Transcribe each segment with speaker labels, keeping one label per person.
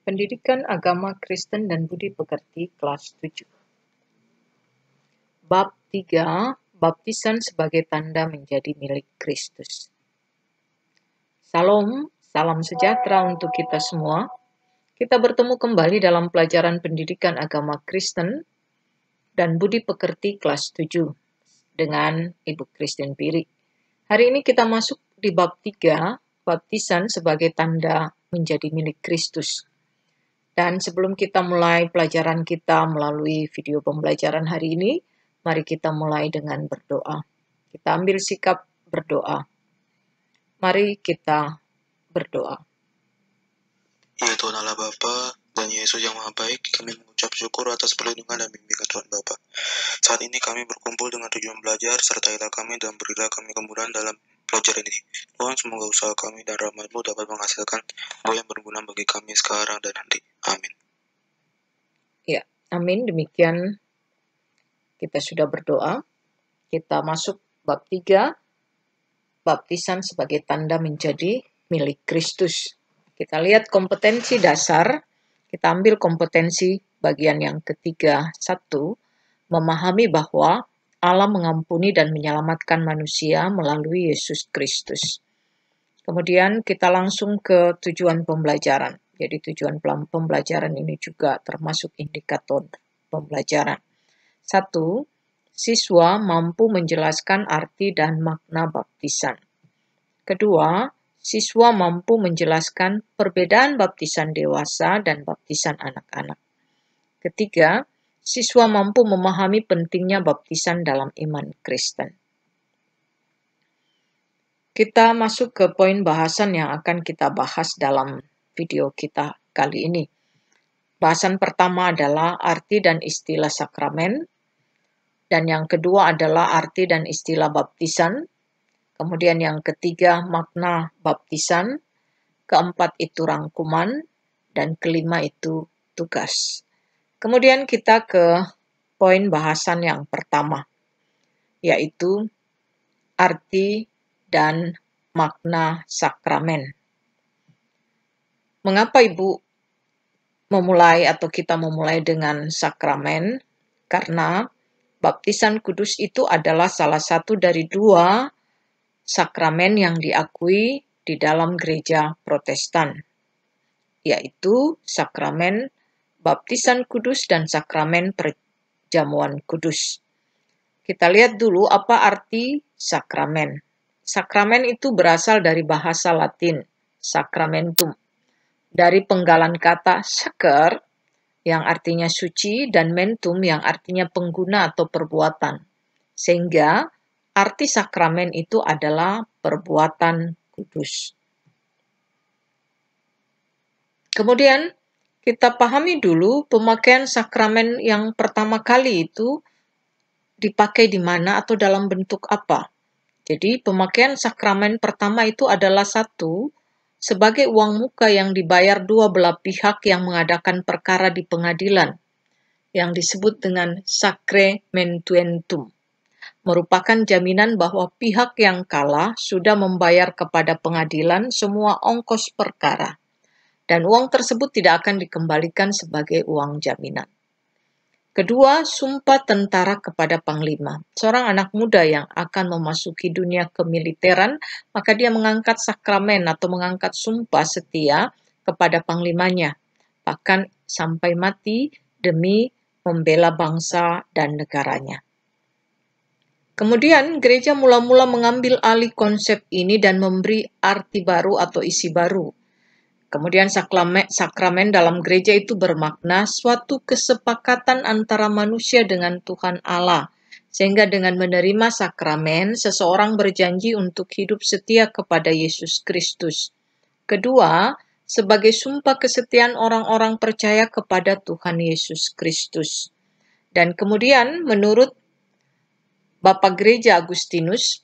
Speaker 1: Pendidikan Agama Kristen dan Budi Pekerti kelas 7. Bab 3, Baptisan sebagai tanda menjadi milik Kristus. Salam, salam sejahtera untuk kita semua. Kita bertemu kembali dalam pelajaran pendidikan agama Kristen dan Budi Pekerti kelas 7 dengan Ibu Christine Piri. Hari ini kita masuk di bab 3, Baptisan sebagai tanda menjadi milik Kristus. Dan sebelum kita mulai pelajaran kita melalui video pembelajaran hari ini, mari kita mulai dengan berdoa. Kita ambil sikap berdoa. Mari kita berdoa.
Speaker 2: Ya Tuhan Allah Bapa dan Yesus yang Maha Baik, kami mengucap syukur atas perlindungan dan bimbingan Tuhan Bapa. Saat ini kami berkumpul dengan tujuan belajar, sertailah kami dan berilah kami kemudahan dalam pelajaran ini. Tuhan, semoga usaha kami dan rahmat-Mu dapat menghasilkan buah yang berguna bagi kami sekarang dan nanti. Amin.
Speaker 1: Ya, amin. Demikian kita sudah berdoa. Kita masuk bab 3, Baptisan sebagai tanda menjadi milik Kristus. Kita lihat kompetensi dasar, kita ambil kompetensi bagian yang ketiga. 1, memahami bahwa Allah mengampuni dan menyelamatkan manusia melalui Yesus Kristus. Kemudian kita langsung ke tujuan pembelajaran. Jadi tujuan pembelajaran ini juga termasuk indikator pembelajaran. 1, siswa mampu menjelaskan arti dan makna baptisan. Kedua, siswa mampu menjelaskan perbedaan baptisan dewasa dan baptisan anak-anak. Ketiga, siswa mampu memahami pentingnya baptisan dalam iman Kristen. Kita masuk ke poin bahasan yang akan kita bahas dalam video kita kali ini. Bahasan pertama adalah arti dan istilah sakramen, dan yang kedua adalah arti dan istilah baptisan. Kemudian yang ketiga, makna baptisan. Keempat itu rangkuman. Dan kelima itu tugas. Kemudian kita ke poin bahasan yang pertama, yaitu arti dan makna sakramen. Mengapa Ibu kita memulai dengan sakramen? Karena baptisan kudus itu adalah salah satu dari 2 sakramen yang diakui di dalam gereja Protestan, yaitu sakramen baptisan kudus dan sakramen perjamuan kudus. Kita lihat dulu apa arti sakramen. Sakramen itu berasal dari bahasa Latin, sacramentum, dari penggalan kata sacer yang artinya suci dan mentum yang artinya pengguna atau perbuatan. Sehingga arti sakramen itu adalah perbuatan kudus. Kemudian kita pahami dulu pemakaian sakramen yang pertama kali itu dipakai di mana atau dalam bentuk apa. Jadi pemakaian sakramen pertama itu adalah 1, sebagai uang muka yang dibayar 2 belah pihak yang mengadakan perkara di pengadilan, yang disebut dengan sacramentuentum. Merupakan jaminan bahwa pihak yang kalah sudah membayar kepada pengadilan semua ongkos perkara, dan uang tersebut tidak akan dikembalikan sebagai uang jaminan. Kedua, sumpah tentara kepada panglima. Seorang anak muda yang akan memasuki dunia kemiliteran, maka dia mengangkat sakramen atau mengangkat sumpah setia kepada panglimanya, bahkan sampai mati demi membela bangsa dan negaranya. Kemudian gereja mula-mula mengambil alih konsep ini dan memberi arti baru atau isi baru. Kemudian sakramen dalam gereja itu bermakna suatu kesepakatan antara manusia dengan Tuhan Allah. Sehingga dengan menerima sakramen, seseorang berjanji untuk hidup setia kepada Yesus Kristus. Kedua, sebagai sumpah kesetiaan orang-orang percaya kepada Tuhan Yesus Kristus. Dan kemudian menurut Bapak Gereja Agustinus,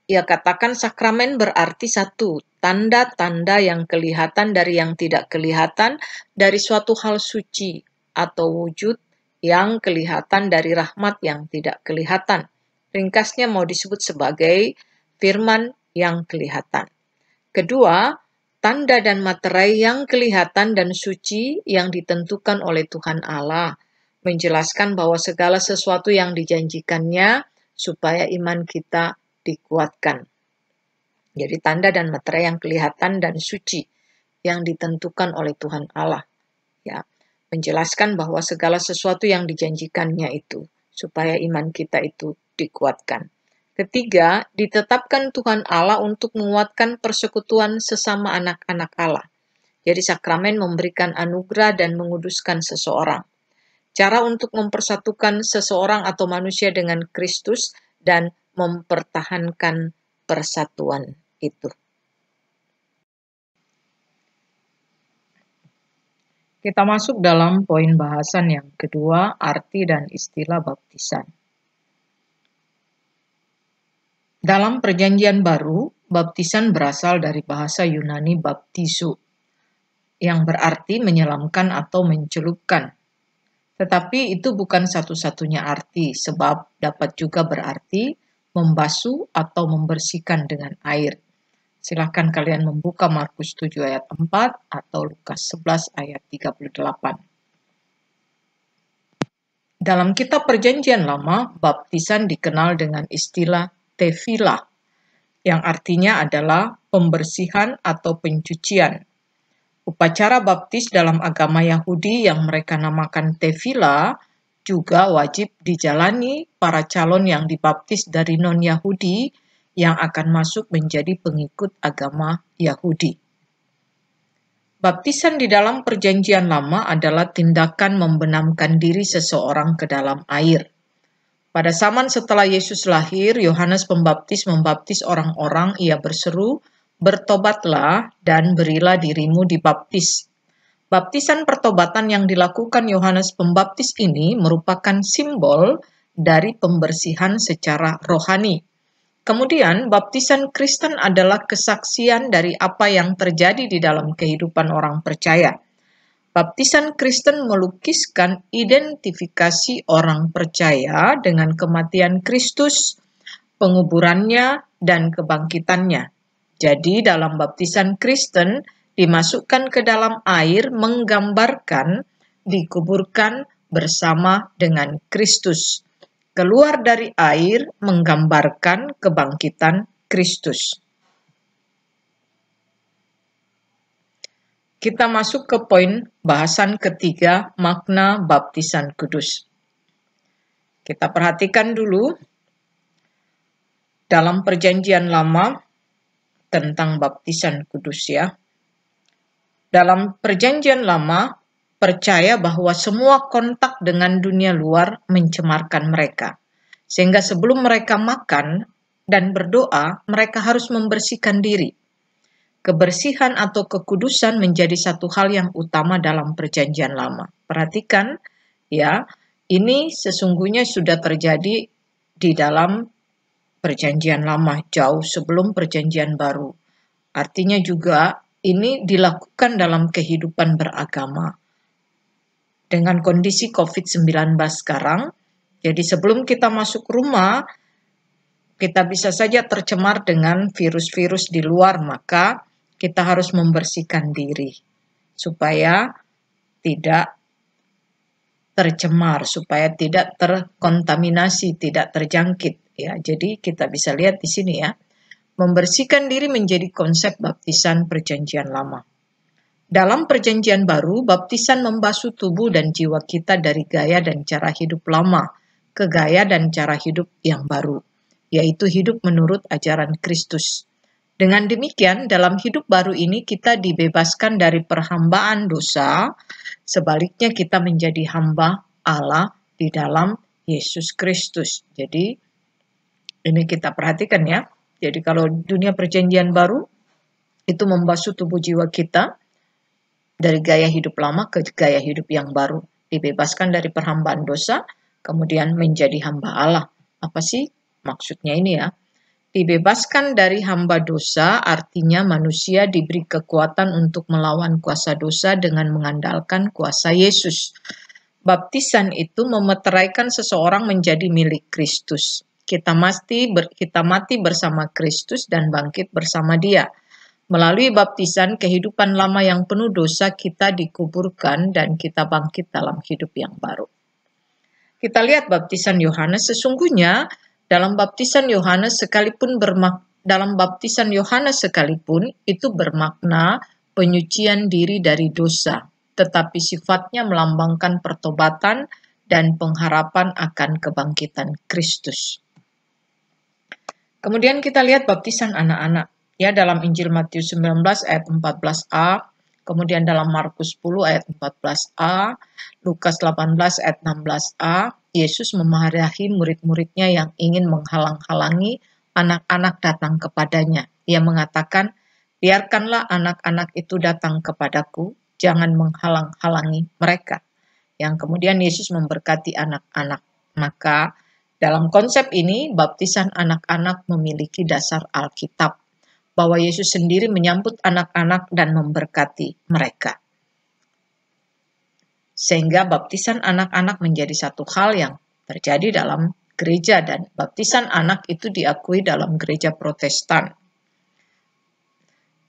Speaker 1: ia katakan sakramen berarti 1, tanda-tanda yang kelihatan dari yang tidak kelihatan, dari suatu hal suci atau wujud yang kelihatan dari rahmat yang tidak kelihatan. Ringkasnya mau disebut sebagai firman yang kelihatan. Kedua, tanda dan materai yang kelihatan dan suci yang ditentukan oleh Tuhan Allah, menjelaskan bahwa segala sesuatu yang dijanjikannya supaya iman kita dikuatkan. Jadi tanda dan materai yang kelihatan dan suci yang ditentukan oleh Tuhan Allah. Ya, menjelaskan bahwa segala sesuatu yang dijanjikannya itu supaya iman kita itu dikuatkan. Ketiga, ditetapkan Tuhan Allah untuk menguatkan persekutuan sesama anak-anak Allah. Jadi sakramen memberikan anugerah dan menguduskan seseorang. Cara untuk mempersatukan seseorang atau manusia dengan Kristus dan mempertahankan persatuan itu. Kita masuk dalam poin bahasan yang kedua, arti dan istilah baptisan. Dalam Perjanjian Baru, baptisan berasal dari bahasa Yunani baptizo, yang berarti menyelamkan atau mencelupkan. Tetapi itu bukan satu-satunya arti, sebab dapat juga berarti membasuh atau membersihkan dengan air. Silahkan kalian membuka Markus 7 ayat 4 atau Lukas 11 ayat 38. Dalam kitab Perjanjian Lama, baptisan dikenal dengan istilah tefillah, yang artinya adalah pembersihan atau pencucian. Upacara baptis dalam agama Yahudi yang mereka namakan tefillah juga wajib dijalani para calon yang dibaptis dari non-Yahudi yang akan masuk menjadi pengikut agama Yahudi. Baptisan di dalam Perjanjian Lama adalah tindakan membenamkan diri seseorang ke dalam air. Pada zaman setelah Yesus lahir, Yohanes Pembaptis membaptis orang-orang. Ia berseru, "Bertobatlah dan berilah dirimu dibaptis." Baptisan pertobatan yang dilakukan Yohanes Pembaptis ini merupakan simbol dari pembersihan secara rohani. Kemudian, baptisan Kristen adalah kesaksian dari apa yang terjadi di dalam kehidupan orang percaya. Baptisan Kristen melukiskan identifikasi orang percaya dengan kematian Kristus, penguburannya, dan kebangkitannya. Jadi dalam baptisan Kristen, dimasukkan ke dalam air menggambarkan dikuburkan bersama dengan Kristus. Keluar dari air menggambarkan kebangkitan Kristus. Kita masuk ke poin bahasan ketiga, makna baptisan kudus. Kita perhatikan dulu dalam Perjanjian Lama tentang baptisan kudus ya. Dalam Perjanjian Lama percaya bahwa semua kontak dengan dunia luar mencemarkan mereka. Sehingga sebelum mereka makan dan berdoa, mereka harus membersihkan diri. Kebersihan atau kekudusan menjadi satu hal yang utama dalam Perjanjian Lama. Perhatikan ya, ini sesungguhnya sudah terjadi di dalam Perjanjian Lama jauh sebelum Perjanjian Baru. Artinya juga ini dilakukan dalam kehidupan beragama. Dengan kondisi COVID-19 sekarang, jadi sebelum kita masuk rumah, kita bisa saja tercemar dengan virus-virus di luar, maka kita harus membersihkan diri supaya tidak tercemar, supaya tidak terkontaminasi, tidak terjangkit. Ya, jadi kita bisa lihat di sini ya, membersihkan diri menjadi konsep baptisan Perjanjian Lama. Dalam Perjanjian Baru, baptisan membasuh tubuh dan jiwa kita dari gaya dan cara hidup lama ke gaya dan cara hidup yang baru, yaitu hidup menurut ajaran Kristus. Dengan demikian, dalam hidup baru ini kita dibebaskan dari perhambaan dosa, sebaliknya kita menjadi hamba Allah di dalam Yesus Kristus. Jadi, ini kita perhatikan ya. Jadi kalau dunia Perjanjian Baru, itu membasuh tubuh jiwa kita dari gaya hidup lama ke gaya hidup yang baru. Dibebaskan dari perhambaan dosa, kemudian menjadi hamba Allah. Apa sih maksudnya ini ya? Dibebaskan dari hamba dosa artinya manusia diberi kekuatan untuk melawan kuasa dosa dengan mengandalkan kuasa Yesus. Baptisan itu memeteraikan seseorang menjadi milik Kristus. Kita mati bersama Kristus dan bangkit bersama Dia. Melalui baptisan, kehidupan lama yang penuh dosa kita dikuburkan dan kita bangkit dalam hidup yang baru. Kita lihat baptisan Yohanes, sesungguhnya dalam baptisan Yohanes sekalipun itu bermakna penyucian diri dari dosa, tetapi sifatnya melambangkan pertobatan dan pengharapan akan kebangkitan Kristus. Kemudian kita lihat baptisan anak-anak, ya, dalam Injil Matius 19 ayat 14a, kemudian dalam Markus 10 ayat 14a, Lukas 18 ayat 16a, Yesus memarahi murid-muridnya yang ingin menghalang-halangi anak-anak datang kepadanya. Ia mengatakan, biarkanlah anak-anak itu datang kepadaku, jangan menghalang-halangi mereka. Yang kemudian Yesus memberkati anak-anak. Maka dalam konsep ini, baptisan anak-anak memiliki dasar Alkitab, bahwa Yesus sendiri menyambut anak-anak dan memberkati mereka. Sehingga baptisan anak-anak menjadi satu hal yang terjadi dalam gereja, dan baptisan anak itu diakui dalam gereja Protestan.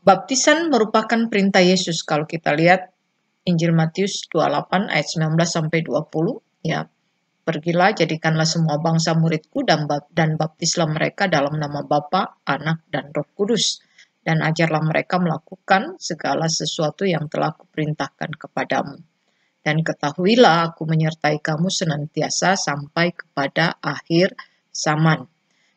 Speaker 1: Baptisan merupakan perintah Yesus. Kalau kita lihat Injil Matius 28 ayat 19-20, ya, pergilah, jadikanlah semua bangsa muridku dan baptislah mereka dalam nama Bapa, Anak, dan Roh Kudus. Dan ajarlah mereka melakukan segala sesuatu yang telah kuperintahkan kepadamu. Dan ketahuilah aku menyertai kamu senantiasa sampai kepada akhir zaman.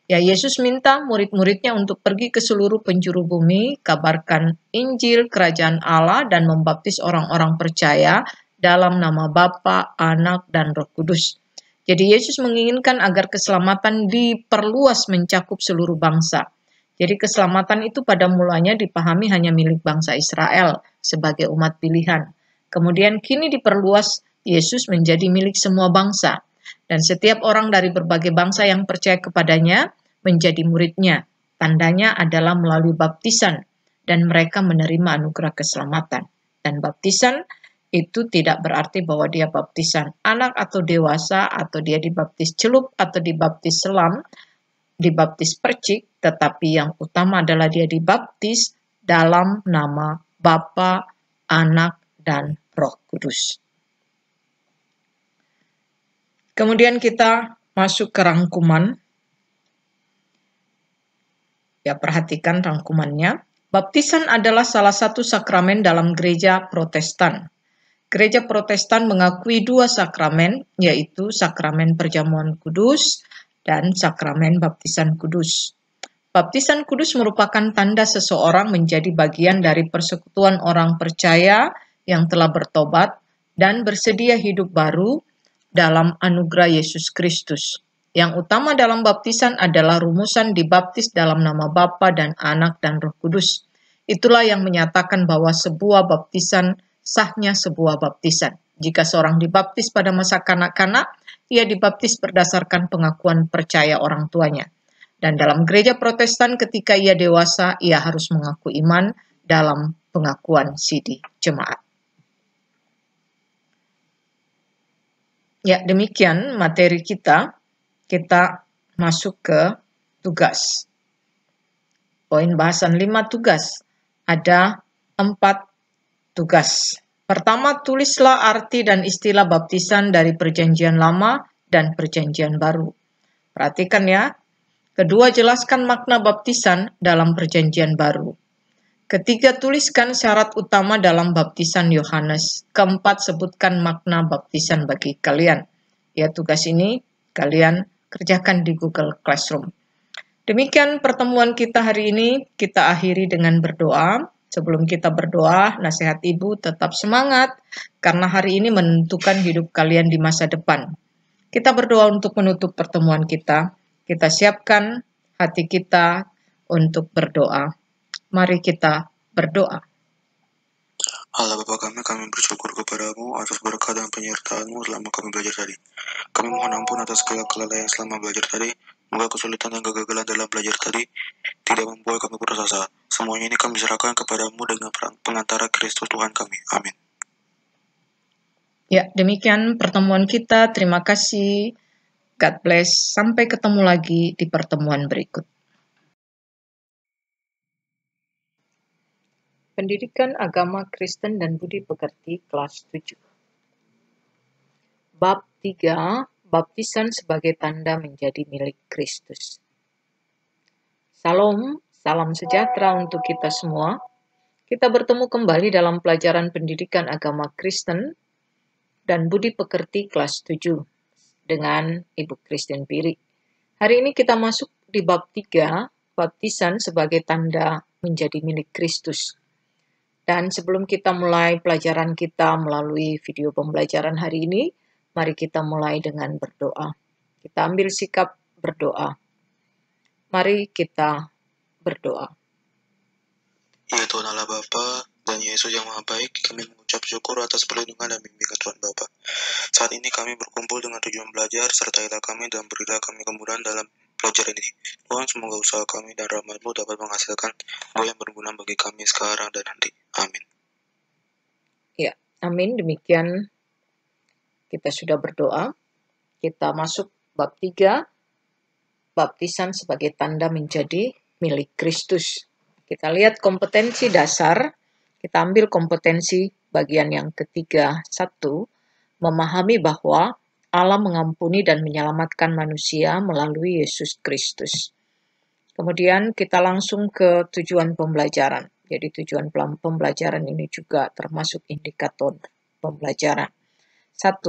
Speaker 1: Ya, Yesus minta murid-muridnya untuk pergi ke seluruh penjuru bumi, kabarkan Injil Kerajaan Allah dan membaptis orang-orang percaya dalam nama Bapa, Anak, dan Roh Kudus. Jadi Yesus menginginkan agar keselamatan diperluas mencakup seluruh bangsa. Jadi keselamatan itu pada mulanya dipahami hanya milik bangsa Israel sebagai umat pilihan. Kemudian kini diperluas, Yesus menjadi milik semua bangsa. Dan setiap orang dari berbagai bangsa yang percaya kepadanya menjadi muridnya. Tandanya adalah melalui baptisan dan mereka menerima anugerah keselamatan. Dan baptisan itu tidak berarti bahwa dia baptisan anak atau dewasa, atau dia dibaptis celup atau dibaptis selam, dibaptis percik, tetapi yang utama adalah dia dibaptis dalam nama Bapa, Anak, dan Roh Kudus. Kemudian kita masuk ke rangkuman. Ya, perhatikan rangkumannya. Baptisan adalah salah satu sakramen dalam gereja Protestan. Gereja Protestan mengakui dua sakramen, yaitu sakramen perjamuan kudus dan sakramen baptisan kudus. Baptisan kudus merupakan tanda seseorang menjadi bagian dari persekutuan orang percaya yang telah bertobat dan bersedia hidup baru dalam anugerah Yesus Kristus. Yang utama dalam baptisan adalah rumusan dibaptis dalam nama Bapa dan Anak dan Roh Kudus. Itulah yang menyatakan bahwa sebuah baptisan sahnya sebuah baptisan. Jika seorang dibaptis pada masa kanak-kanak, ia dibaptis berdasarkan pengakuan percaya orang tuanya. Dan dalam gereja Protestan ketika ia dewasa, ia harus mengaku iman dalam pengakuan sidi jemaat. Ya, demikian materi kita. Kita masuk ke tugas. Poin bahasan 5 tugas. Ada 4 tugas. Pertama, tulislah arti dan istilah baptisan dari Perjanjian Lama dan Perjanjian Baru. Perhatikan ya. Kedua, jelaskan makna baptisan dalam Perjanjian Baru. Ketiga, tuliskan syarat utama dalam baptisan Yohanes. Keempat, sebutkan makna baptisan bagi kalian. Ya, tugas ini kalian kerjakan di Google Classroom. Demikian pertemuan kita hari ini. Kita akhiri dengan berdoa. Sebelum kita berdoa, nasihat Ibu tetap semangat karena hari ini menentukan hidup kalian di masa depan. Kita berdoa untuk menutup pertemuan kita. Kita siapkan hati kita untuk berdoa. Mari kita berdoa.
Speaker 2: Allah Bapa kami bersyukur kepadamu atas berkat dan penyertaan-Mu selama kami belajar tadi. Kami mohon ampun atas segala kelalaian selama belajar tadi. Semoga kesulitan dan kegagalan dalam belajar tadi tidak membuat kami putus asa. Semuanya ini kami serahkan kepadamu dengan pengantara Kristus Tuhan kami. Amin.
Speaker 1: Ya, demikian pertemuan kita. Terima kasih. God bless. Sampai ketemu lagi di pertemuan berikut. Pendidikan Agama Kristen dan Budi Pekerti kelas 7. Bab 3, Baptisan sebagai tanda menjadi milik Kristus. Salam, salam sejahtera untuk kita semua. Kita bertemu kembali dalam pelajaran pendidikan agama Kristen dan Budi Pekerti kelas 7 dengan Ibu Christine Piri. Hari ini kita masuk di bab 3, Baptisan sebagai tanda menjadi milik Kristus. Dan sebelum kita mulai pelajaran kita melalui video pembelajaran hari ini, mari kita mulai dengan berdoa. Kita ambil sikap berdoa. Mari kita berdoa.
Speaker 2: Ya Tuhan Allah Bapa dan Yesus yang Maha Baik, kami mengucap syukur atas perlindungan dan bimbingan Tuhan Bapa. Saat ini kami berkumpul dengan tujuan belajar, sertailah kami dan berilah kami kemudahan dalam pelajaran ini. Tuhan, semoga usaha kami dan rahmat-Mu dapat menghasilkan buah yang berguna bagi kami sekarang dan nanti. Amin.
Speaker 1: Ya, amin. Demikian kita sudah berdoa. Kita masuk bab 3, Baptisan sebagai tanda menjadi milik Kristus. Kita lihat kompetensi dasar. Kita ambil kompetensi bagian yang ketiga. 1, memahami bahwa Allah mengampuni dan menyelamatkan manusia melalui Yesus Kristus. Kemudian kita langsung ke tujuan pembelajaran. Jadi tujuan pembelajaran ini juga termasuk indikator pembelajaran. 1,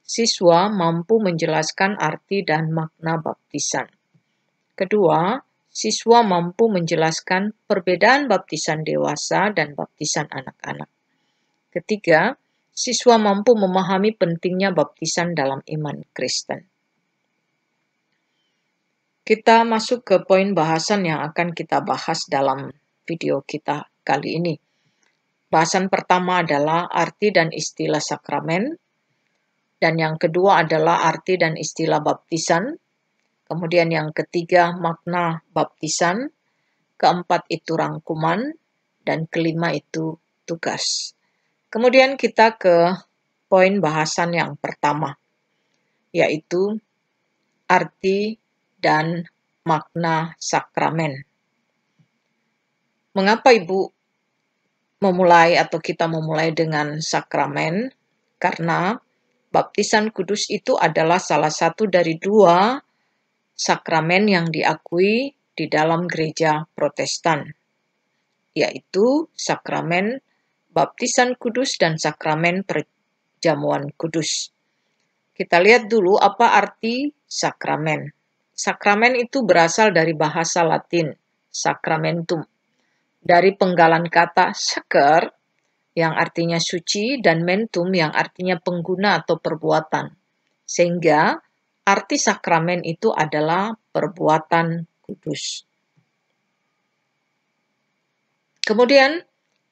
Speaker 1: siswa mampu menjelaskan arti dan makna baptisan. Kedua, siswa mampu menjelaskan perbedaan baptisan dewasa dan baptisan anak-anak. Ketiga, siswa mampu memahami pentingnya baptisan dalam iman Kristen. Kita masuk ke poin bahasan yang akan kita bahas dalam video kita kali ini. Bahasan pertama adalah arti dan istilah sakramen, dan yang kedua adalah arti dan istilah baptisan, kemudian yang ketiga makna baptisan, keempat itu rangkuman, dan kelima itu tugas. Kemudian kita ke poin bahasan yang pertama, yaitu arti dan makna sakramen. Mengapa Ibu memulai atau kita memulai dengan sakramen? Karena baptisan kudus itu adalah salah satu dari 2 sakramen yang diakui di dalam gereja Protestan, yaitu sakramen baptisan kudus dan sakramen perjamuan kudus. Kita lihat dulu apa arti sakramen. Sakramen itu berasal dari bahasa Latin, sacramentum, dari penggalan kata sacer yang artinya suci dan mentum yang artinya pengguna atau perbuatan. Sehingga arti sakramen itu adalah perbuatan kudus. Kemudian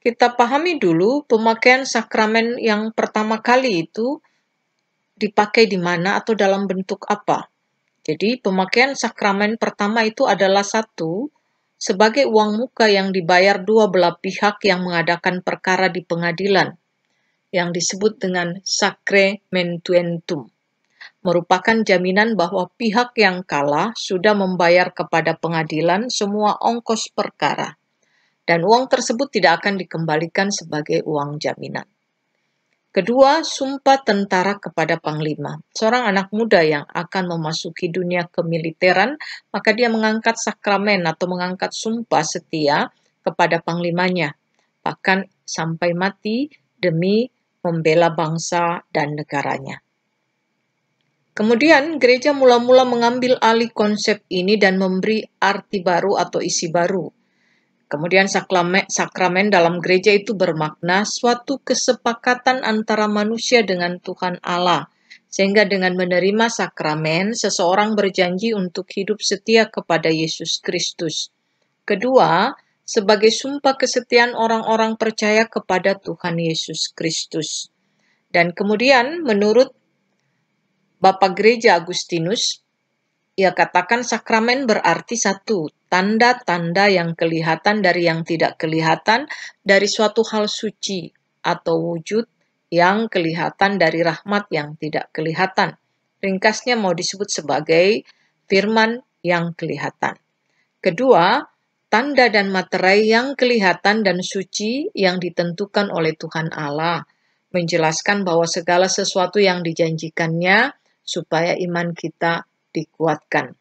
Speaker 1: kita pahami dulu pemakaian sakramen yang pertama kali itu dipakai di mana atau dalam bentuk apa. Jadi pemakaian sakramen pertama itu adalah 1, sebagai uang muka yang dibayar 2 belah pihak yang mengadakan perkara di pengadilan, yang disebut dengan sacramentuentum, merupakan jaminan bahwa pihak yang kalah sudah membayar kepada pengadilan semua ongkos perkara, dan uang tersebut tidak akan dikembalikan sebagai uang jaminan. Kedua, sumpah tentara kepada panglima. Seorang anak muda yang akan memasuki dunia kemiliteran, maka dia mengangkat sakramen atau mengangkat sumpah setia kepada panglimanya, bahkan sampai mati demi membela bangsa dan negaranya. Kemudian gereja mula-mula mengambil alih konsep ini dan memberi arti baru atau isi baru. Kemudian sakramen dalam gereja itu bermakna suatu kesepakatan antara manusia dengan Tuhan Allah. Sehingga dengan menerima sakramen, seseorang berjanji untuk hidup setia kepada Yesus Kristus. Kedua, sebagai sumpah kesetiaan orang-orang percaya kepada Tuhan Yesus Kristus. Dan kemudian menurut Bapak Gereja Agustinus, ia katakan sakramen berarti 1, tanda-tanda yang kelihatan dari yang tidak kelihatan, dari suatu hal suci atau wujud yang kelihatan dari rahmat yang tidak kelihatan. Ringkasnya mau disebut sebagai firman yang kelihatan. Kedua, tanda dan materai yang kelihatan dan suci yang ditentukan oleh Tuhan Allah, menjelaskan bahwa segala sesuatu yang dijanjikannya supaya iman kita dikuatkan.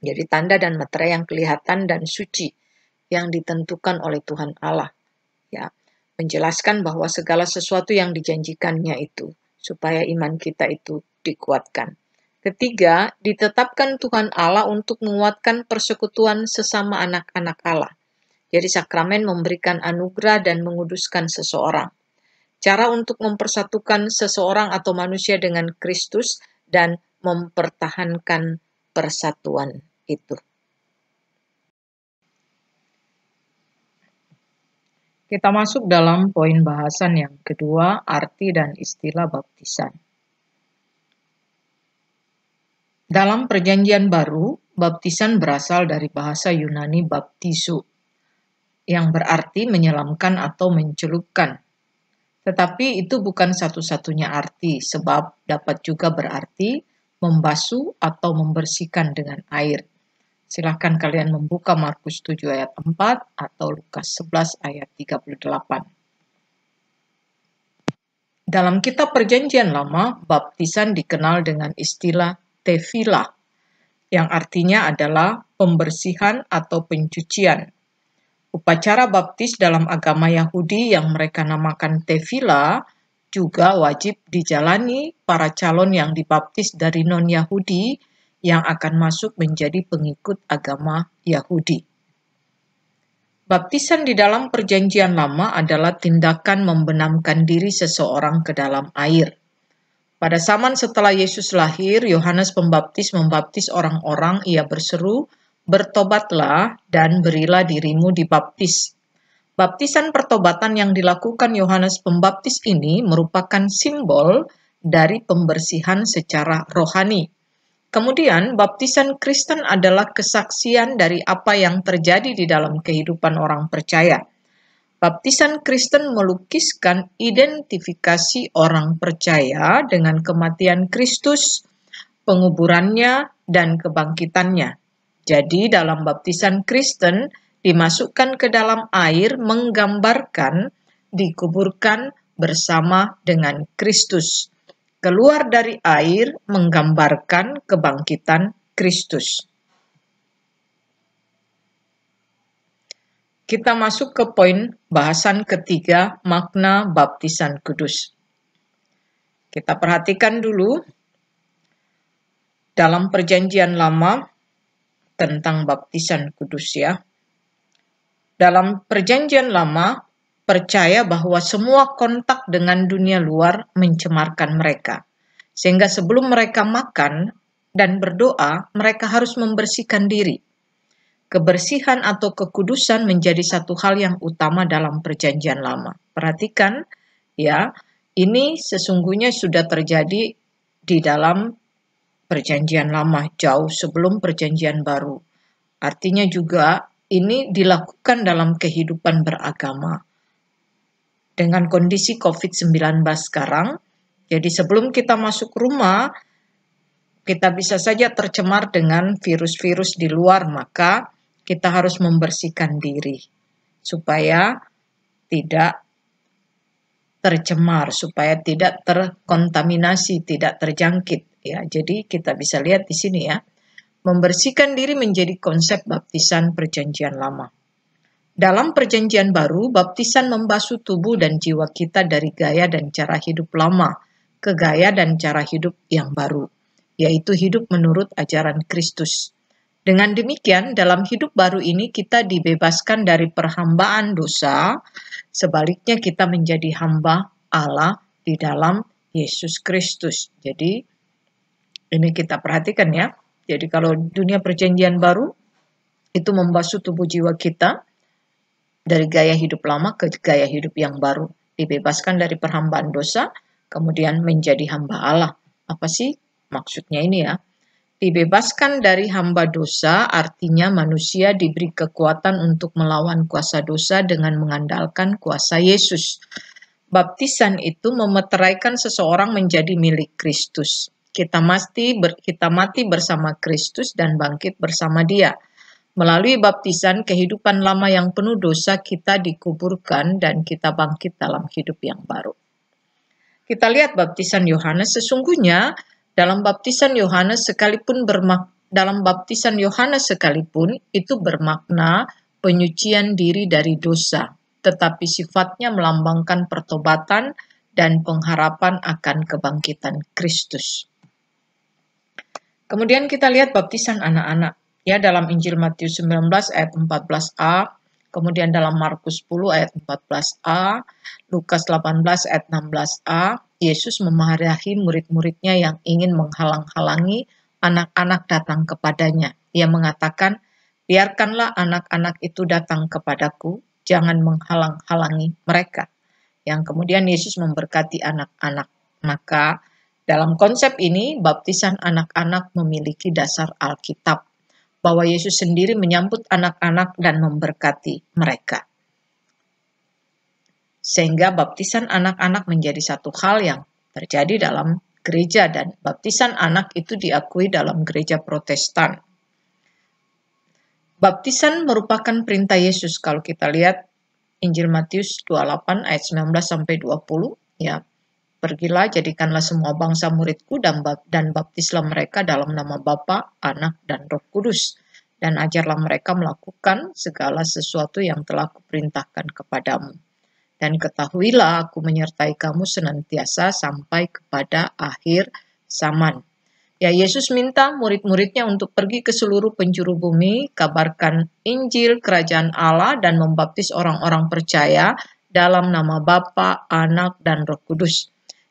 Speaker 1: Jadi tanda dan materai yang kelihatan dan suci yang ditentukan oleh Tuhan Allah. Ya, menjelaskan bahwa segala sesuatu yang dijanjikannya itu supaya iman kita itu dikuatkan. Ketiga, ditetapkan Tuhan Allah untuk menguatkan persekutuan sesama anak-anak Allah. Jadi sakramen memberikan anugerah dan menguduskan seseorang. Cara untuk mempersatukan seseorang atau manusia dengan Kristus dan mempertahankan persatuan itu. Kita masuk dalam poin bahasan yang kedua, arti dan istilah baptisan. Dalam Perjanjian Baru, baptisan berasal dari bahasa Yunani baptizo, yang berarti menyelamkan atau mencelupkan. Tetapi itu bukan satu-satunya arti, sebab dapat juga berarti membasuh atau membersihkan dengan air. Silahkan kalian membuka Markus 7 ayat 4 atau Lukas 11 ayat 38. Dalam kitab Perjanjian Lama, baptisan dikenal dengan istilah tefillah, yang artinya adalah pembersihan atau pencucian. Upacara baptis dalam agama Yahudi yang mereka namakan tefillah juga wajib dijalani para calon yang dibaptis dari non-Yahudi yang akan masuk menjadi pengikut agama Yahudi. Baptisan di dalam Perjanjian Lama adalah tindakan membenamkan diri seseorang ke dalam air. Pada zaman setelah Yesus lahir, Yohanes Pembaptis membaptis orang-orang. Ia berseru, "Bertobatlah dan berilah dirimu dibaptis." Baptisan pertobatan yang dilakukan Yohanes Pembaptis ini merupakan simbol dari pembersihan secara rohani. Kemudian, baptisan Kristen adalah kesaksian dari apa yang terjadi di dalam kehidupan orang percaya. Baptisan Kristen melukiskan identifikasi orang percaya dengan kematian Kristus, penguburannya, dan kebangkitannya. Jadi dalam baptisan Kristen dimasukkan ke dalam air menggambarkan dikuburkan bersama dengan Kristus. Keluar dari air menggambarkan kebangkitan Kristus. Kita masuk ke poin bahasan ketiga, makna baptisan kudus. Kita perhatikan dulu dalam Perjanjian Lama tentang baptisan kudus ya. Dalam Perjanjian Lama percaya bahwa semua kontak dengan dunia luar mencemarkan mereka. Sehingga sebelum mereka makan dan berdoa, mereka harus membersihkan diri. Kebersihan atau kekudusan menjadi satu hal yang utama dalam Perjanjian Lama. Perhatikan ya, ini sesungguhnya sudah terjadi di dalam Perjanjian Lama jauh sebelum Perjanjian Baru. Artinya juga ini dilakukan dalam kehidupan beragama. Dengan kondisi COVID-19 sekarang, jadi sebelum kita masuk rumah, kita bisa saja tercemar dengan virus-virus di luar, maka kita harus membersihkan diri supaya tidak tercemar, supaya tidak terkontaminasi, tidak terjangkit. Ya, jadi kita bisa lihat di sini ya, membersihkan diri menjadi konsep baptisan Perjanjian Lama. Dalam Perjanjian Baru, baptisan membasuh tubuh dan jiwa kita dari gaya dan cara hidup lama ke gaya dan cara hidup yang baru, yaitu hidup menurut ajaran Kristus. Dengan demikian, dalam hidup baru ini kita dibebaskan dari perhambaan dosa, sebaliknya kita menjadi hamba Allah di dalam Yesus Kristus. Jadi, ini kita perhatikan ya. Jadi kalau dunia Perjanjian Baru, itu membasuh tubuh jiwa kita dari gaya hidup lama ke gaya hidup yang baru. Dibebaskan dari perhambaan dosa, kemudian menjadi hamba Allah. Apa sih maksudnya ini ya? Dibebaskan dari hamba dosa artinya manusia diberi kekuatan untuk melawan kuasa dosa dengan mengandalkan kuasa Yesus. Baptisan itu memeteraikan seseorang menjadi milik Kristus. Kita mati bersama Kristus dan bangkit bersama Dia. Melalui baptisan, kehidupan lama yang penuh dosa kita dikuburkan dan kita bangkit dalam hidup yang baru. Kita lihat baptisan Yohanes, sesungguhnya dalam baptisan Yohanes sekalipun itu bermakna penyucian diri dari dosa, tetapi sifatnya melambangkan pertobatan dan pengharapan akan kebangkitan Kristus. Kemudian kita lihat baptisan anak-anak, ya, dalam Injil Matius 19 ayat 14a, kemudian dalam Markus 10 ayat 14a, Lukas 18 ayat 16a, Yesus memarahi murid-muridnya yang ingin menghalang-halangi anak-anak datang kepadanya. Ia mengatakan, biarkanlah anak-anak itu datang kepadaku, jangan menghalang-halangi mereka. Yang kemudian Yesus memberkati anak-anak. Maka dalam konsep ini, baptisan anak-anak memiliki dasar Alkitab, bahwa Yesus sendiri menyambut anak-anak dan memberkati mereka. Sehingga baptisan anak-anak menjadi satu hal yang terjadi dalam gereja, dan baptisan anak itu diakui dalam gereja Protestan. Baptisan merupakan perintah Yesus kalau kita lihat Injil Matius 28 ayat 19-20, ya. Pergilah, jadikanlah semua bangsa muridku dan baptislah mereka dalam nama Bapa, Anak, dan Roh Kudus. Dan ajarlah mereka melakukan segala sesuatu yang telah kuperintahkan kepadamu. Dan ketahuilah aku menyertai kamu senantiasa sampai kepada akhir zaman. Ya, Yesus minta murid-muridnya untuk pergi ke seluruh penjuru bumi, kabarkan Injil Kerajaan Allah dan membaptis orang-orang percaya dalam nama Bapa, Anak, dan Roh Kudus.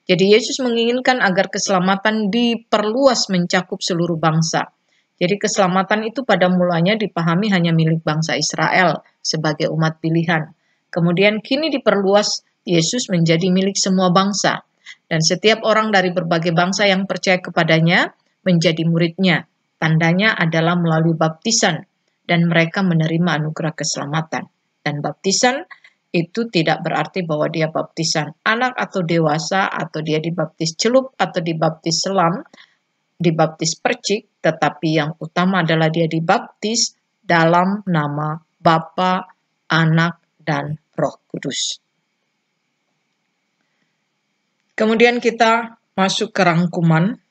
Speaker 1: Jadi Yesus menginginkan agar keselamatan diperluas mencakup seluruh bangsa. Jadi keselamatan itu pada mulanya dipahami hanya milik bangsa Israel sebagai umat pilihan. Kemudian kini diperluas Yesus menjadi milik semua bangsa. Dan setiap orang dari berbagai bangsa yang percaya kepadanya menjadi muridnya. Tandanya adalah melalui baptisan dan mereka menerima anugerah keselamatan. Dan baptisan itu tidak berarti bahwa dia baptisan anak atau dewasa, atau dia dibaptis celup, atau dibaptis selam, dibaptis percik, tetapi yang utama adalah dia dibaptis dalam nama Bapa, Anak, dan Roh Kudus. Kemudian kita masuk ke rangkuman.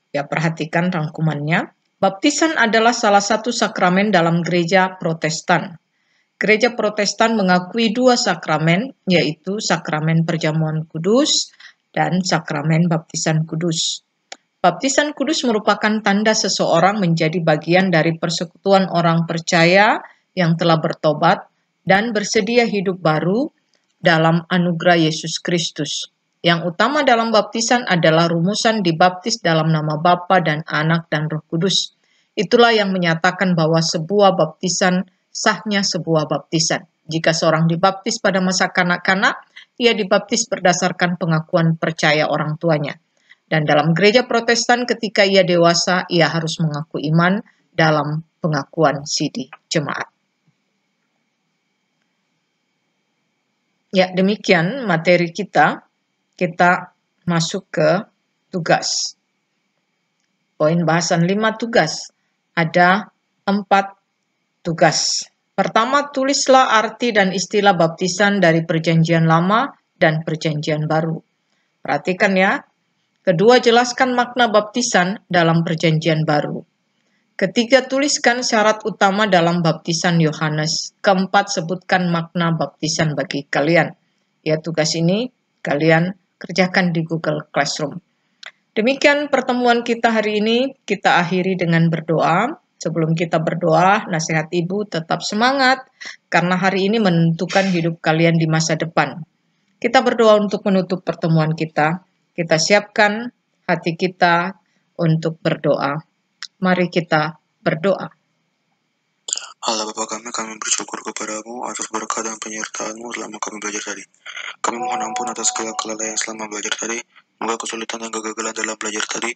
Speaker 1: Ya, perhatikan rangkumannya. Baptisan adalah salah satu sakramen dalam gereja Protestan. Gereja Protestan mengakui dua sakramen, yaitu sakramen perjamuan kudus dan sakramen baptisan kudus. Baptisan kudus merupakan tanda seseorang menjadi bagian dari persekutuan orang percaya yang telah bertobat dan bersedia hidup baru dalam anugerah Yesus Kristus. Yang utama dalam baptisan adalah rumusan dibaptis dalam nama Bapa dan Anak dan Roh Kudus. Itulah yang menyatakan bahwa sebuah baptisan sahnya sebuah baptisan. Jika seorang dibaptis pada masa kanak-kanak, ia dibaptis berdasarkan pengakuan percaya orang tuanya. Dan dalam gereja Protestan ketika ia dewasa, ia harus mengaku iman dalam pengakuan sidi jemaat. Ya, demikian materi kita. Kita masuk ke tugas. Poin bahasan 5 tugas. Ada 4 tugas. Pertama, tulislah arti dan istilah baptisan dari Perjanjian Lama dan Perjanjian Baru. Perhatikan ya. Kedua, jelaskan makna baptisan dalam Perjanjian Baru. Ketiga, tuliskan syarat utama dalam baptisan Yohanes. Keempat, sebutkan makna baptisan bagi kalian. Ya, tugas ini kalian kerjakan di Google Classroom. Demikian pertemuan kita hari ini. Kita akhiri dengan berdoa. Sebelum kita berdoa, nasihat Ibu tetap semangat karena hari ini menentukan hidup kalian di masa depan. Kita berdoa untuk menutup pertemuan kita. Kita siapkan hati kita untuk berdoa. Mari kita berdoa.
Speaker 2: Allah Bapa kami bersyukur kepadamu atas berkat dan penyertaan-Mu selama kami belajar tadi. Kami mohon ampun atas segala kelalaian selama belajar tadi. Semoga kesulitan dan kegagalan dalam belajar tadi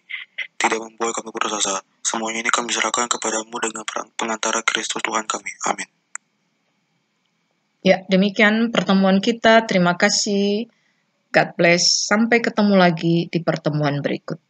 Speaker 2: tidak membuat kami putus asa. Semuanya ini kami serahkan kepadamu dengan pengantara Kristus Tuhan kami. Amin.
Speaker 1: Ya, demikian pertemuan kita. Terima kasih. God bless. Sampai ketemu lagi di pertemuan berikut.